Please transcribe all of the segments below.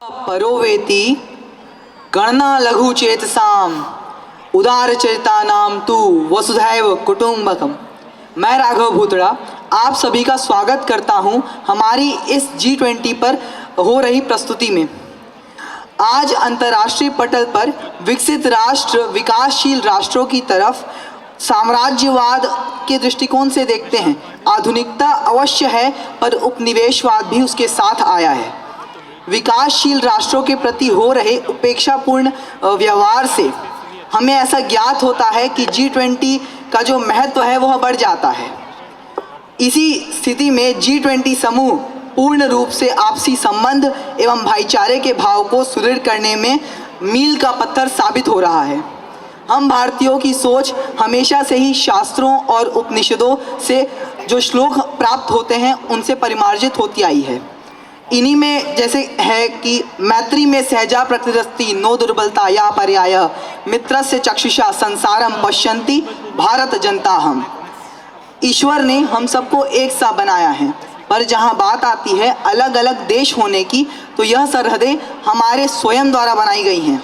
परोवेति गणना लघु चेतसाम उदार चरितानाम तु वसुधैव कुटुंबकम। मैं राघव भूतड़ा आप सभी का स्वागत करता हूं हमारी इस G20 पर हो रही प्रस्तुति में। आज अंतर्राष्ट्रीय पटल पर विकसित राष्ट्र विकासशील राष्ट्रों की तरफ साम्राज्यवाद के दृष्टिकोण से देखते हैं। आधुनिकता अवश्य है पर उपनिवेशवाद भी उसके साथ आया है। विकासशील राष्ट्रों के प्रति हो रहे उपेक्षापूर्ण व्यवहार से हमें ऐसा ज्ञात होता है कि G20 का जो महत्व है वह बढ़ जाता है। इसी स्थिति में G20 समूह पूर्ण रूप से आपसी संबंध एवं भाईचारे के भाव को सुदृढ़ करने में मील का पत्थर साबित हो रहा है। हम भारतीयों की सोच हमेशा से ही शास्त्रों और उपनिषदों से जो श्लोक प्राप्त होते हैं उनसे परिमार्जित होती आई है। इन्हीं में जैसे है कि मैत्री में सहजा प्रकृतिरस्ति नो दुर्बलता या पर्याय मित्रस्य चक्षुषा संसारम पश्यन्ति भारत जनता हम। ईश्वर ने हम सबको एक सा बनाया है, पर जहाँ बात आती है अलग अलग देश होने की तो यह सरहदें हमारे स्वयं द्वारा बनाई गई हैं।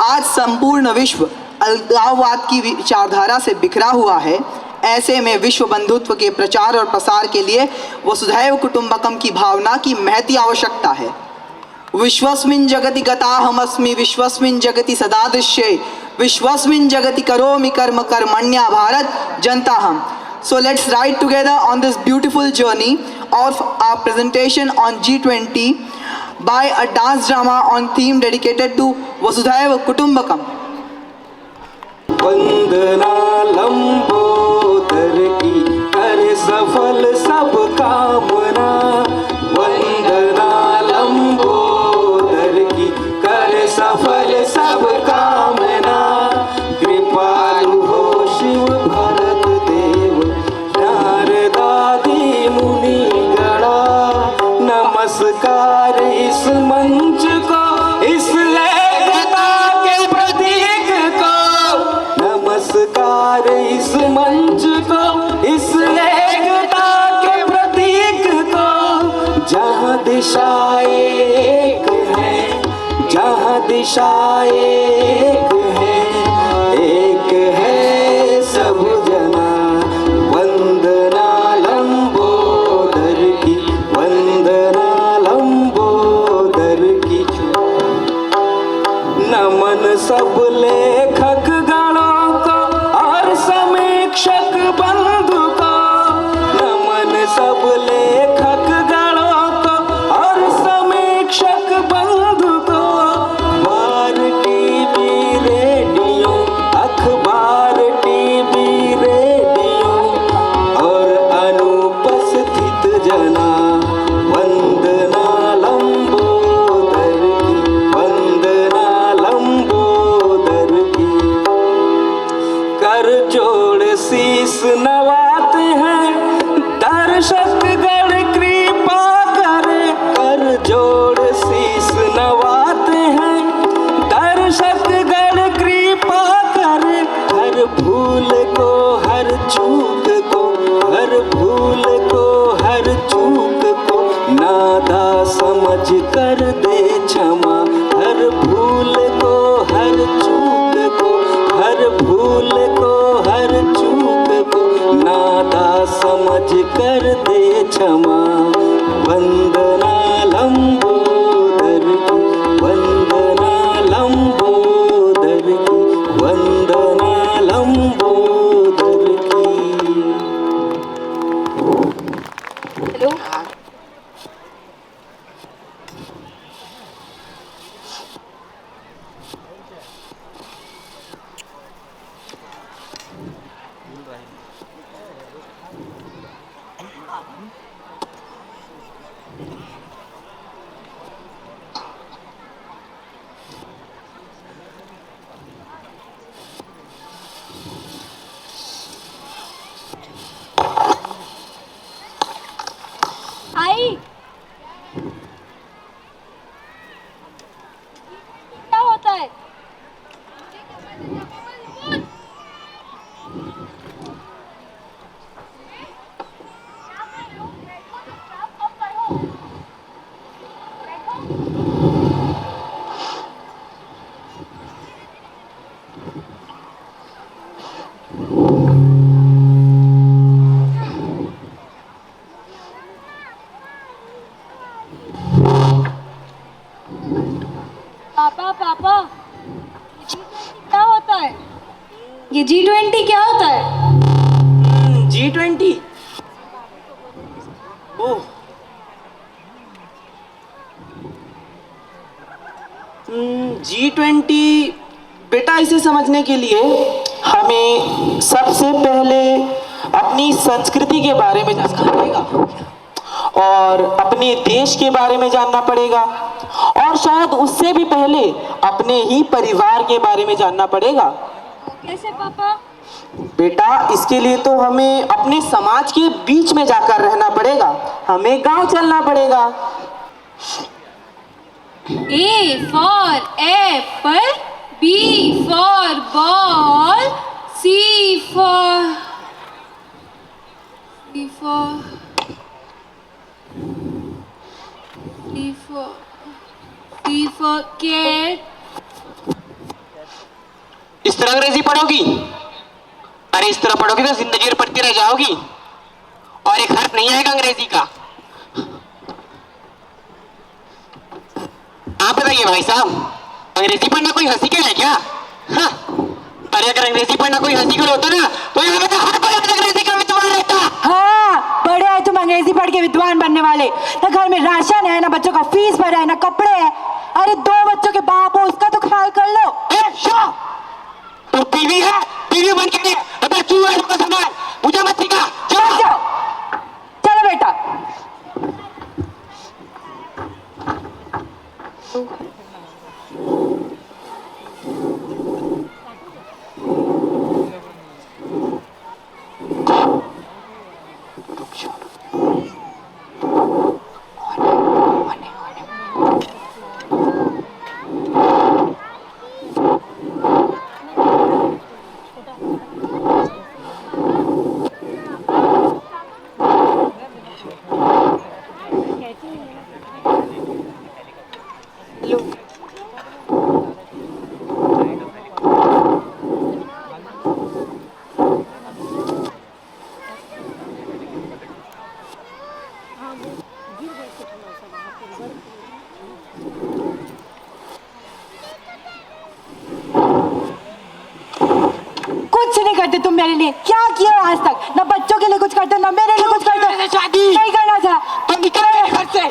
आज संपूर्ण विश्व अलगाववाद की विचारधारा से बिखरा हुआ है। ऐसे में विश्व बंधुत्व के प्रचार और प्रसार के लिए वसुधैव कुटुंबकम की भावना की महती आवश्यकता है। विश्वस्मिन् जगति गताहमस्मि विश्वस्मिन् जगति सदादृश्ये विश्वस्मिन् जगति करोमि कर्म कर्मण्या भारत जनता हम। So let's ride together on this beautiful journey of our presentation on G20 by a dance drama on theme dedicated to Vasudhaiva Kutumbakam. वंदना लंबोदर की करे सफल सब कामना। वंदना लंबोदर की करे सफल सब कामना। कृपालु हो शिव भरत देव नारदादि मुनि गणा। नमस्कार इस मंच को इस एकता के प्रतीक को। नमस्कार इस मंच को इस एकता के प्रतीक को। जहाँ दिशा एक है जहाँ दिशा एक है सब जना। वंदना लंबोदर की वंदना लंबोदर की। नमन सब लेखक गणों को और समीक्षक बंधु को। नमन सब लेखक गणों को और समीक्षक बंधु को। अखबार टीवी रेडियो अखबार टीवी रेडियो और अनुपस्थित जना। वंदना लंबोदर की वंदना लंबोदर की। कर जोड़ शीस नवाते हैं दर्शक गण कृपा करे। कर जोड़ शीस नवाते हैं दर्शक गण कृपा करे। हर भूल को हर चूक को हर भूल को हर चूक को नादा समझ कर दे क्षमा। हर भूल को हर चूक को हर भूल को हर चूक को नादा समझ कर दे क्षमा। वंदना लंबोदर की वंदना लंबोदर की वंदना लंबोदर की। हेलो पापा पापा, क्या होता है? ये G20 क्या होता है? G20। ओह, G20 बेटा, इसे समझने के लिए हमें सबसे पहले अपनी संस्कृति के बारे में जानना पड़ेगा और अपने देश के बारे में जानना पड़ेगा और शायद उससे भी पहले अपने ही परिवार के बारे में जानना पड़ेगा। कैसे पापा? बेटा, इसके लिए तो हमें अपने समाज के बीच में जाकर रहना पड़ेगा, हमें गांव चलना पड़ेगा। A for apple, B for ball, C for cat. इस तरह अंग्रेजी पढ़ोगी? अरे इस तरह पढ़ोगी तो जिंदगी भर पढ़ती रह जाओगी और एक हर्फ नहीं आएगा अंग्रेजी का। आप बताइए भाई साहब, अंग्रेजी पढ़ना कोई हंसी खेल है क्या? हाँ? अरे अगर अंग्रेजी पढ़ना कोई हंसी खेल होता ना तो यहाँ पे हर कोई अंग्रेजी का विद्वान रहता। हाँ, बड़े हैं तुम अंग्रेजी पढ़ के विद्वान बनने वाले। ना घर में राशन है, ना बच्चों का फीस भरा है, ना कपड़े है। अरे 2 बच्चों के बाप हो, उसका तो ख्याल कर लो। तो टीवी है, टीवी बन के दे, अबे क्यों है लोगों संभाल, मुझे मत सिखा। जाओ, चलो बेटा। कुछ नहीं करते तुम मेरे लिए। क्या किया आज तक? ना बच्चों के लिए कुछ करते, ना मेरे लिए कुछ करते। शादी नहीं करना था। तो निकल मेरे घर से।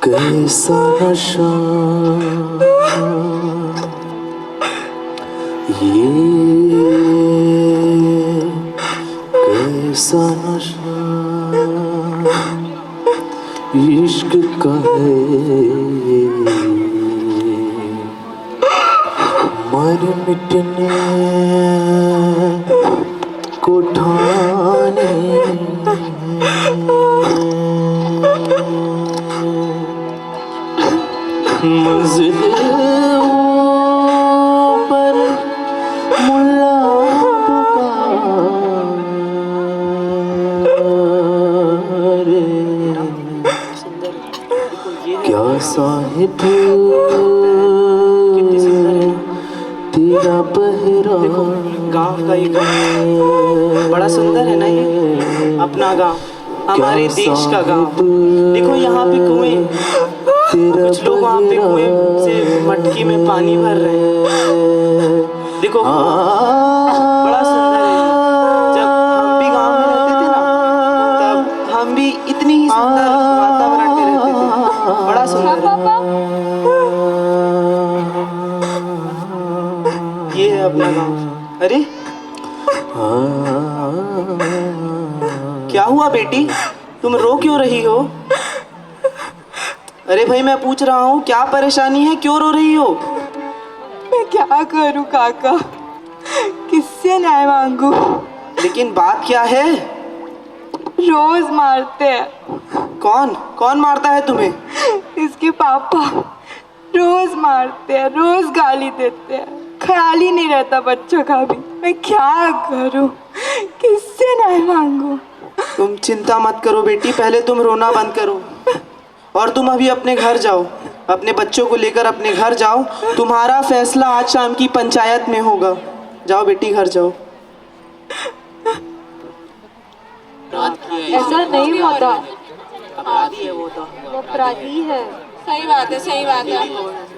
कैसा नशा, ये कैसा नशा इश्क का है, मर मिटने को ठाने मंजिल पर मुल्ला पुकारे, क्या साहिब तेरा पहरा। गांव का ये गांव बड़ा सुंदर है ना, ये अपना गांव, हमारे देश का गांव। देखो यहाँ पे कुएं, कुछ लोग वहाँ पे कुएं से मटकी में पानी भर रहे हैं। देखो बड़ा सुंदर है। सुंदर वातावरण में रहते थे, बड़ा सुंदर। पापा ये है अपना गांव। अरे क्या हुआ बेटी, तुम रो क्यों रही हो? अरे भाई मैं पूछ रहा हूँ क्या परेशानी है, क्यों रो रही हो? मैं क्या करूं काका, किससे न्याय मांगू? लेकिन बात क्या है? रोज मारते हैं। कौन कौन मारता है तुम्हें? इसके पापा रोज मारते हैं, रोज गाली देते हैं, ख्याल ही नहीं रहता बच्चों का भी। मैं क्या करूं, किससे न्याय मांगू? तुम चिंता मत करो बेटी, पहले तुम रोना बंद करो और तुम अभी अपने घर जाओ, अपने बच्चों को लेकर अपने घर जाओ। तुम्हारा फैसला आज शाम की पंचायत में होगा। जाओ बेटी घर जाओ। ऐसा नहीं होता, अपराधी है वो तो। वो अपराधी है। सही बात है, सही बात है।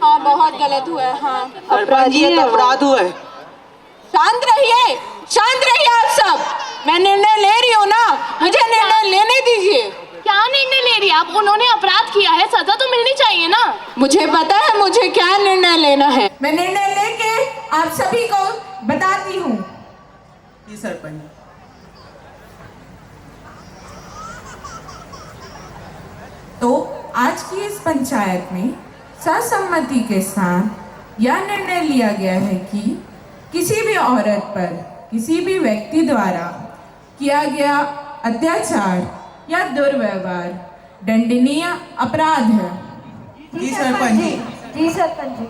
हाँ बहुत गलत हुआ है। हाँ अपराधी है तो अपराध हुआ है। शांत रहिए, शांत रहिए आप सब। मैं निर्णय ले रही हूँ ना, मुझे निर्णय लेने दीजिए। क्या निर्णय ले रही है आप? उन्होंने अपराध किया है, सजा तो मिलनी चाहिए ना। मुझे पता है मुझे क्या निर्णय लेना है। मैं निर्णय लेके आप सभी को बताती हूँ। जी सरपंच। तो आज की इस पंचायत में सर्वसम्मति के साथ यह निर्णय लिया गया है कि किसी भी औरत पर किसी भी व्यक्ति द्वारा किया गया अत्याचार या दुर्व्यवहार दंडनीय अपराध है। जी सरपंच जी। जी सरपंच जी।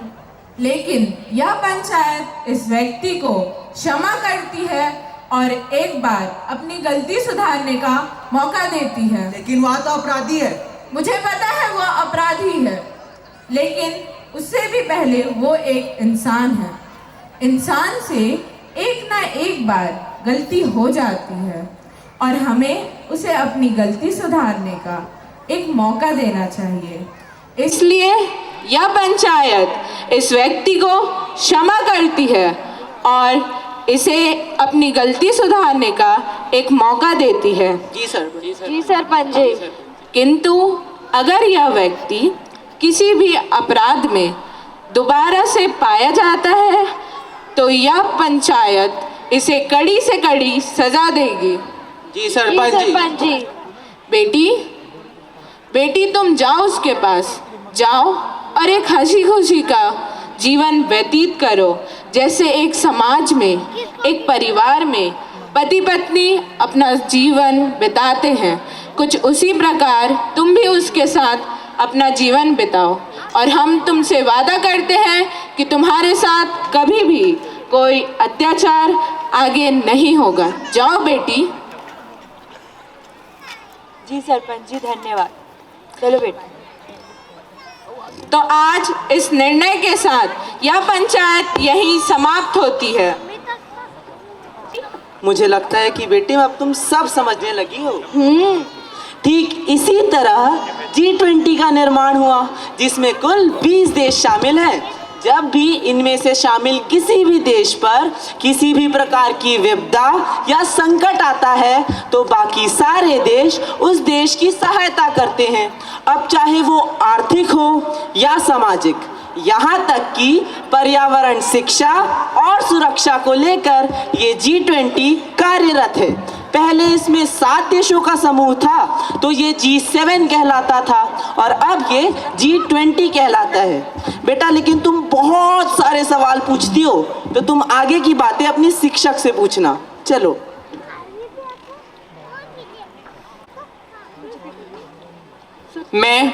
लेकिन यह पंचायत इस व्यक्ति को क्षमा करती है और एक बार अपनी गलती सुधारने का मौका देती है। लेकिन वहाँ तो अपराधी है। मुझे पता है वो अपराधी है, लेकिन उससे भी पहले वो एक इंसान है। इंसान से एक ना एक बार गलती हो जाती है और हमें उसे अपनी गलती सुधारने का एक मौका देना चाहिए। इसलिए यह पंचायत इस व्यक्ति को क्षमा करती है और इसे अपनी गलती सुधारने का एक मौका देती है। जी सरपंच। जी सरपंच जी। किंतु अगर यह व्यक्ति किसी भी अपराध में दोबारा से पाया जाता है तो यह पंचायत इसे कड़ी से कड़ी सजा देगी। जी सरपंच जी। सरपंच जी। बेटी, बेटी तुम जाओ उसके पास, जाओ और एक हंसी खुशी का जीवन व्यतीत करो, जैसे एक समाज में, एक परिवार में पति पत्नी अपना जीवन बिताते हैं। कुछ उसी प्रकार तुम भी उसके साथ अपना जीवन बिताओ और हम तुमसे वादा करते हैं कि तुम्हारे साथ कभी भी कोई अत्याचार आगे नहीं होगा। जाओ बेटी। जी सरपंच जी, धन्यवाद। चलो बेटा। तो आज इस निर्णय के साथ यह पंचायत यहीं समाप्त होती है। मुझे लगता है कि बेटी अब तुम सब समझने लगी हो। ठीक इसी तरह G20 का निर्माण हुआ, जिसमें कुल 20 देश शामिल हैं। जब भी इनमें से शामिल किसी भी देश पर किसी भी प्रकार की विपदा या संकट आता है तो बाकी सारे देश उस देश की सहायता करते हैं, अब चाहे वो आर्थिक हो या सामाजिक। यहाँ तक कि पर्यावरण, शिक्षा और सुरक्षा को लेकर ये G20 कार्यरत है। पहले इसमें 7 देशों का समूह था तो ये G7 कहलाता था और अब ये G20 कहलाता है। बेटा लेकिन तुम बहुत सारे सवाल पूछती हो तो तुम आगे की बातें अपनी शिक्षक से पूछना। चलो। मैं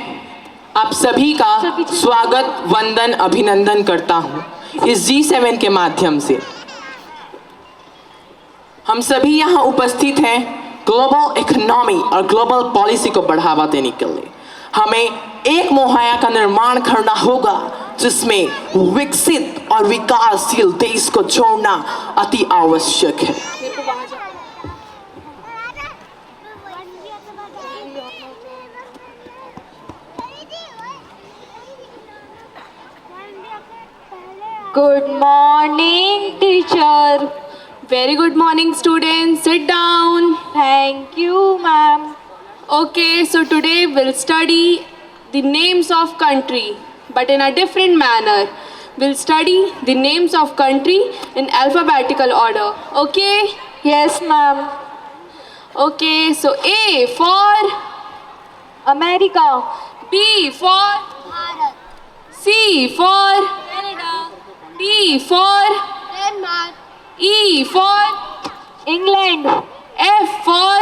आप सभी का स्वागत, वंदन, अभिनंदन करता हूँ इस G7 के माध्यम से। हम सभी यहाँ उपस्थित हैं ग्लोबल इकोनॉमी और ग्लोबल पॉलिसी को बढ़ावा देने के लिए। हमें एक मुहैया का निर्माण करना होगा जिसमें विकसित और विकासशील देश को जोड़ना अति आवश्यक है। Good morning teacher. Very good morning student, sit down. Thank you ma'am. Okay, so today we'll study the names of country, but in a different manner. We'll study the names of country in alphabetical order. Okay? Yes, ma'am. Okay, so A for America. B for C for Canada, D for Denmark, E for England. F for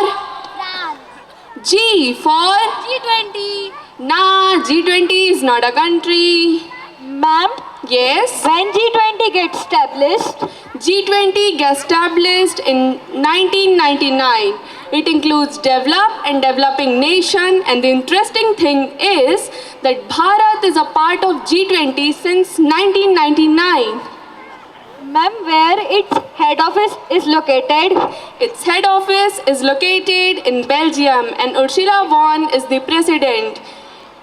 France, G for G20, Nah, G20 is not a country. Ma'am, Yes. when G20 gets established? G20 got established in 1999. It includes developed and developing nation, and the interesting thing is that Bharat is a part of G20 since 1999. Ma'am, where its head office is located? Its head office is located in Belgium, and Ursula von is the president.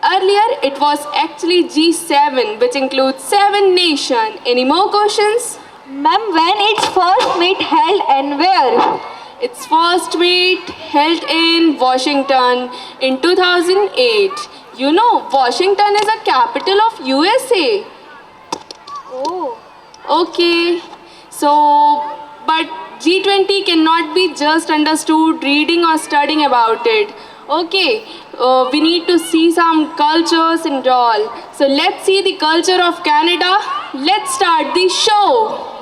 Earlier, it was actually G7, which includes 7 nations. Any more questions? Ma'am, when its first meet held and where? Its first meet held in Washington in 2008. You know, Washington is a capital of USA. Oh. Okay, so, but G20 cannot be just understood reading or studying about it. Okay, we need to see some cultures and all. So let's see the culture of Canada. Let's start the show.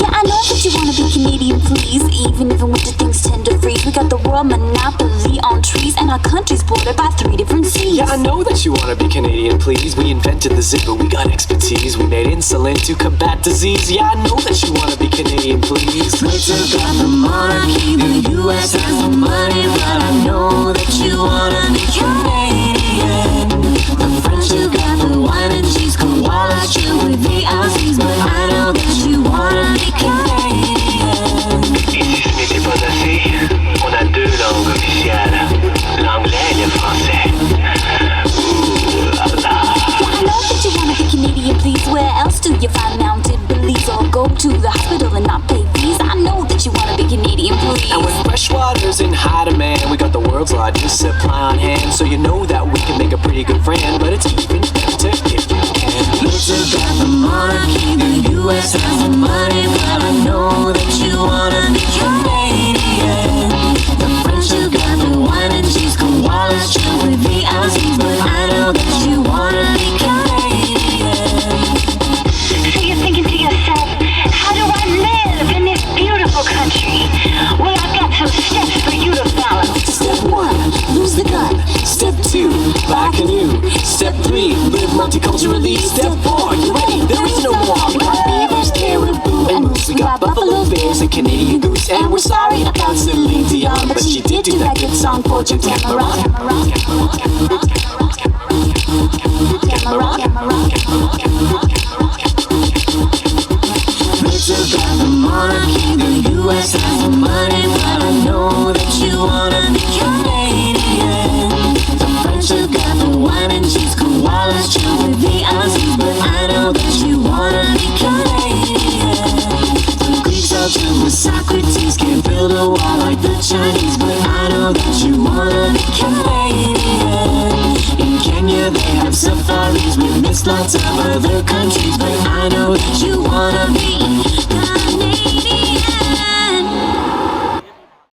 Yeah, I know that you wanna be Canadian, please. Even if winter things tend to freeze, we got the world monopoly on trees, and our country's bordered by 3 different seas. Yeah, I know that you wanna be Canadian, please. We invented the zipper, we got expertise. We made insulin to combat disease. Yeah, I know that you wanna be Canadian, please. Britain's got the monarchy, the US has the money, but I know that you wanna be Canadian. The French have got the wine and cheese, koala chill with the Aussies, but I know that you wanna be Canadian. Ici, ce n'était pas assez. On a 2 langues officielles, l'anglais et le français. Ouh là là. Yeah, I know that you wanna be Canadian, please. Where else do you find mounted police or go to the hospital and not pay fees? I know that you wanna be Canadian, please. And when freshwater's in high demand, we got the world's largest supply on hand. So you know that we can make a pretty good friend, but it's even better if you can. Britain's got the monarchy, the US has the money, but I know that you wanna be Canadian. The French have got the wine and cheese, koalas chill with the Aussies, but I know that you wanna be Canadian. So you're thinking to yourself, how do I live in this beautiful country? Well, I've got some steps for you to follow. Step 1, lose the gun. Step 2, buy a canoe. Step 3, live multiculturally. Step 4, you ready? There is no more. We got beavers, caribou, and moose. We got buffalo bears and Canadian goose. And we're sorry about Celine Dion, but she did do that good song for Jim Cameron. Britain's got the monarchy, the US has the money, but I know that you wanna be Canadian. The French have got the wine and cheese, koalas chill with the Aussies, but I know that you wanna be Canadian. The Greeks out there with Socrates can't build a wall like the Chinese, but I know that you wanna be Canadian. In Kenya they have safaris, we miss lots of other countries, but I know that you wanna be